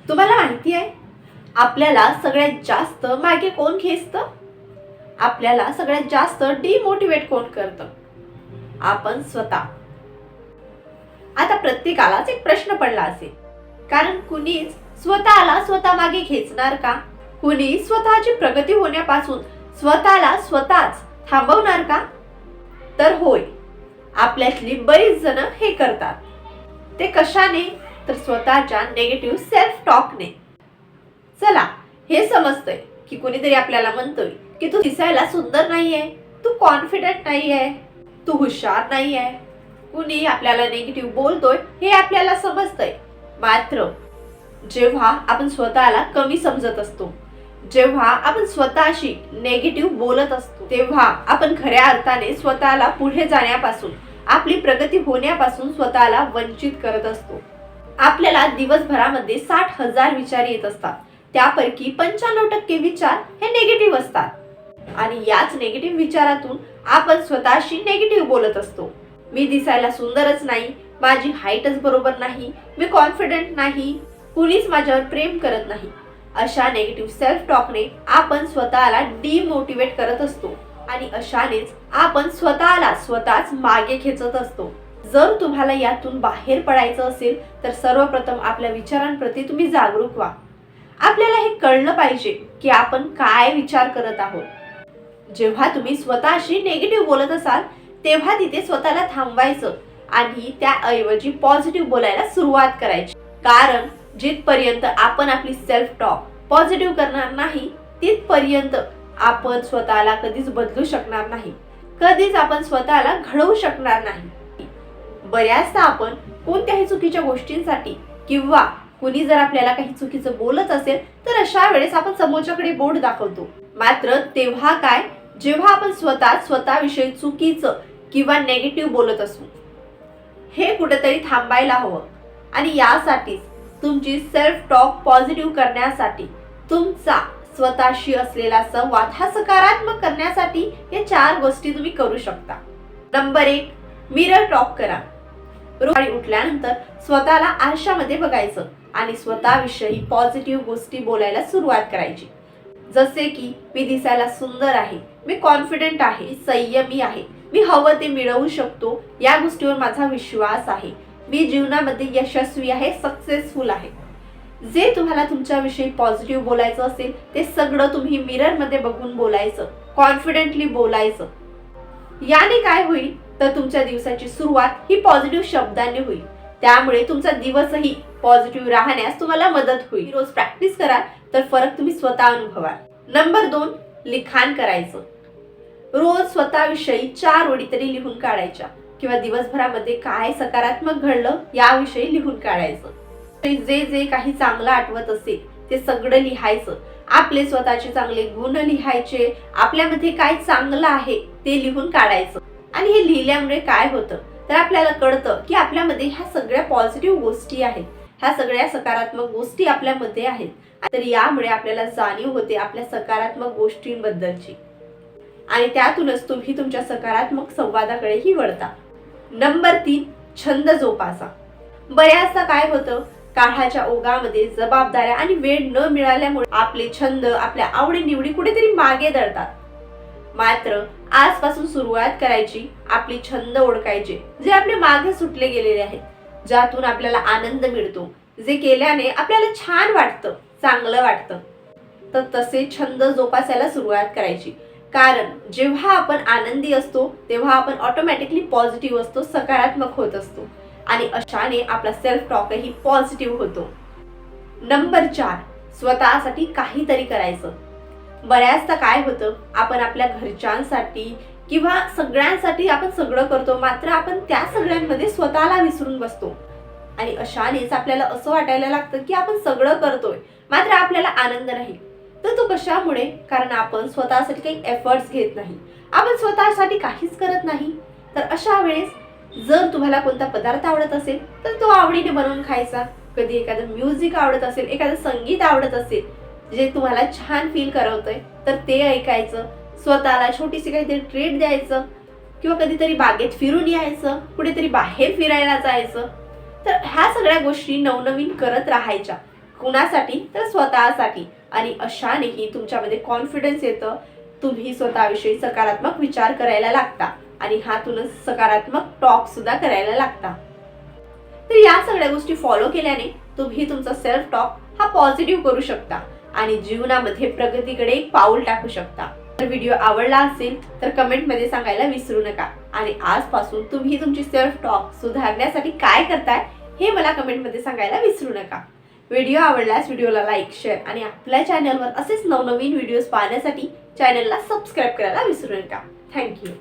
तुम्हाला माहिती आहे, आपल्याला सगळ्यात जास्त मागे कोण खेचतं? आपल्याला सगळ्यात जास्त डिमोटिवेट कोण करतं? आपण स्वतः. आता प्रत्येकालाच एक प्रश्न पडला असेल, कारण कुणीच स्वतःला स्वतः मागे खेचणार का? कुणी स्वतःची प्रगती होण्यापासून स्वतःला स्वतःच थांबवणार का? तर होय, आपल्यातली बरीच जण हे करतात. ते कशाने? तर स्वतःच्या नेगेटिव्ह सेल्फ टॉकने. चला, हे समजतंय की कुणीतरी आपल्याला म्हणतोय की तू दिसायला सुंदर नाहीये, तू कॉन्फिडंट नाहीये, तू हुशार नाहीये. कुणी आपल्याला नेगेटिव्ह बोलतोय हे आपल्याला समजतंय. मात्र जेव्हा आपण स्वतःला कमी समजत असतो, जेव्हा आपण स्वतःशी नेगेटिव्ह बोलत असतो, तेव्हा आपण खऱ्या अर्थाने स्वतःला पुढे जाण्यापासून, आपली प्रगती होण्यापासून स्वतःला वंचित करत असतो. आपल्याला दिवसभरामध्ये 60,000 विचार येत असतात. त्यापैकी 95% विचार हे नेगेटिव्ह असतात. आणि याच नेगेटिव्ह विचारातून आपण स्वतःशी नेगेटिव्ह बोलत असतो. मी दिसायला सुंदरच नाही, माझी हाईटच बरोबर नाही, मी कॉन्फिडंट नाही, कुणीच माझ्यावर प्रेम करत नाही. अशा नेगेटिव्ह सेल्फ टॉकने आपण स्वतःला डिमोटिवेट करत असतो आणि अशानेच आपण स्वतःला स्वतःच मागे खेचत असतो. जर तुम्हाला यातून बाहेर पडायचं असेल तर सर्वप्रथम आपल्या विचारांप्रती तुम्ही जागरूक व्हा. आपल्याला हे कळलं पाहिजे की आपण काय विचार करत आहोत. जेव्हा तुम्ही स्वतःशी नेगेटिव्ह बोलत असाल तेव्हा तिथे स्वतःला थांबवायचं आणि त्याऐवजी पॉझिटिव्ह बोलायला सुरुवात करायची. कारण जिथपर्यंत आपण आपली सेल्फ टॉक पॉझिटिव्ह करणार नाही तिथपर्यंत आपण स्वतःला कधीच बदलू शकणार नाही, कधीच आपण स्वतःला घडवू शकणार नाही. बऱ्याचदा आपण कोणत्याही चुकीच्या गोष्टींसाठी किंवा कुणी जर आपल्याला काही चुकीचं बोलत असेल तर अशा वेळेस आपण समोरच्याकडे बोट दाखवतो. मात्र तेव्हा काय, जेव्हा आपण स्वतःविषयी चुकीचं किंवा नेगेटिव्ह बोलत असू. हे कुठेतरी थांबायला हवं आणि यासाठीच तुमची सेल्फ टॉक पॉझिटिव्ह करण्यासाठी, तुमचा स्वतःशी असलेला संवाद हा सकारात्मक करण्यासाठी या 4 गोष्टी तुम्ही करू शकता. नंबर 1, मिरर टॉक करा. रोज उठल्यानंतर स्वतःला आरशामध्ये बघायचं आणि स्वतःविषयी पॉझिटिव्ह गोष्टी बोलायला सुरुवात करायची. जसे की मी दिसायला सुंदर आहे, मी कॉन्फिडंट आहे, संयमी आहे, मी हवं ते मिळवू शकतो, या गोष्टीवर माझा विश्वास आहे, मी जीवनामध्ये यशस्वी आहे, सक्सेसफुल आहे. जे तुम्हाला तुमच्याविषयी पॉझिटिव्ह बोलायचं असेल ते सगळं तुम्ही मिररमध्ये बघून बोलायचं, कॉन्फिडेंटली बोलायचं. याने काय होईल तर तुमच्या दिवसाची सुरुवात ही पॉझिटिव्ह शब्दांनी होईल. त्यामुळे तुमचा दिवसही पॉझिटिव्ह राहण्यास तुम्हाला मदत होईल. रोज प्रॅक्टिस करा तर फरक तुम्ही स्वतः अनुभवाल. नंबर 2, लिखाण करायचं. रोज स्वतःविषयी 4 ओळी तरी लिहून काढायच्या किंवा दिवसभरामध्ये काय सकारात्मक घडलं याविषयी लिहून काढायचं. जे जे काही चांगलं आठवत असेल ते सगळं लिहायचं. आपले स्वतःचे चांगले गुण लिहायचे, आपल्यामध्ये काय चांगलं आहे ते लिहून काढायचं. आणि हे लिहिल्यामुळे काय होतं तर आपल्याला कळतं की आपल्यामध्ये ह्या सगळ्या पॉझिटिव्ह गोष्टी आहेत, ह्या सगळ्या सकारात्मक गोष्टी आपल्यामध्ये आहेत. तर यामुळे आपल्याला जाणीव होते आपल्या सकारात्मक गोष्टींबद्दलची आणि त्यातूनच तुम्ही तुमच्या सकारात्मक संवादाकडेही वळता. नंबर 3, छंद जोपासा. बऱ्याचदा काय होतं, काळाच्या ओघामध्ये जबाबदाऱ्या आणि वेळ न मिळाल्यामुळे आपले छंद, आपल्या आवडीनिवडी कुठेतरी मागे दडतात. मात्र आजपासून सुरुवात करायची, आपले छंद ओळखायचे जे आपले मागे सुटले गेलेले आहेत, ज्यातून आपल्याला आनंद मिळतो, जे केल्याने आपल्याला छान वाटतं, चांगलं वाटतं. तर तसे छंद जोपासायला सुरुवात करायची. कारण जेव्हा आपण आनंदी असतो तेव्हा आपण ऑटोमॅटिकली पॉझिटिव्ह असतो, सकारात्मक होत असतो आणि अशाने आपला सेल्फ टॉकही पॉझिटिव्ह होतो. नंबर 4, स्वतःसाठी काहीतरी करायचं. बऱ्याचदा काय होतं, आपण आपल्या घरच्यांसाठी किंवा सगळ्यांसाठी आपण सगळं करतो, मात्र आपण त्या सगळ्यांमध्ये स्वतःला विसरून बसतो आणि अशानेच आपल्याला असं वाटायला लागतं की आपण सगळं करतोय मात्र आपल्याला आनंद नाही. तर तो कशामुळे? कारण आपण स्वतःसाठी काही एफर्ट्स घेत नाही, आपण स्वतःसाठी काहीच करत नाही. तर अशा वेळेस जर तुम्हाला कोणता पदार्थ आवडत असेल तर तो आवडीने बनवून खायचा. कधी एखादं म्युझिक आवडत असेल, एखादं संगीत आवडत असेल जे तुम्हाला छान फील करवतंय तर ते ऐकायचं. स्वतःला छोटीशी काहीतरी ट्रीट द्यायचं किंवा कधीतरी बागेत फिरून यायचं, कुठेतरी बाहेर फिरायला जायचं. तर ह्या सगळ्या गोष्टी नवनवीन करत राहायच्या कुणासाठी तर स्वतःसाठी. आणि अशानेही तुमच्यामध्ये कॉन्फिडन्स येतं. तुम्ही स्वतःविषयी सकारात्मक विचार करायला लागता आणि हातूनच सकारात्मक टॉक सुद्धा करायला लागता. तर या सगळ्या गोष्टी फॉलो केल्याने तुम्ही तुमचा सेल्फ टॉक हा पॉझिटिव्ह करू शकता आणि जीवनामध्ये प्रगतीकडे एक पाऊल टाकू शकता. तर व्हिडिओ आवडला असेल तर कमेंटमध्ये सांगायला विसरू नका. आणि आजपासून तुम्ही तुमची सेल्फ टॉक सुधारण्यासाठी काय करताय हे मला कमेंटमध्ये सांगायला विसरू नका. व्हिडिओ आवडल्यास व्हिडिओला लाईक, शेअर आणि आपल्या चॅनलवर असेच नवनवीन व्हिडिओज पाहण्यासाठी चॅनलला सबस्क्राईब करायला विसरू नका. थँक्यू.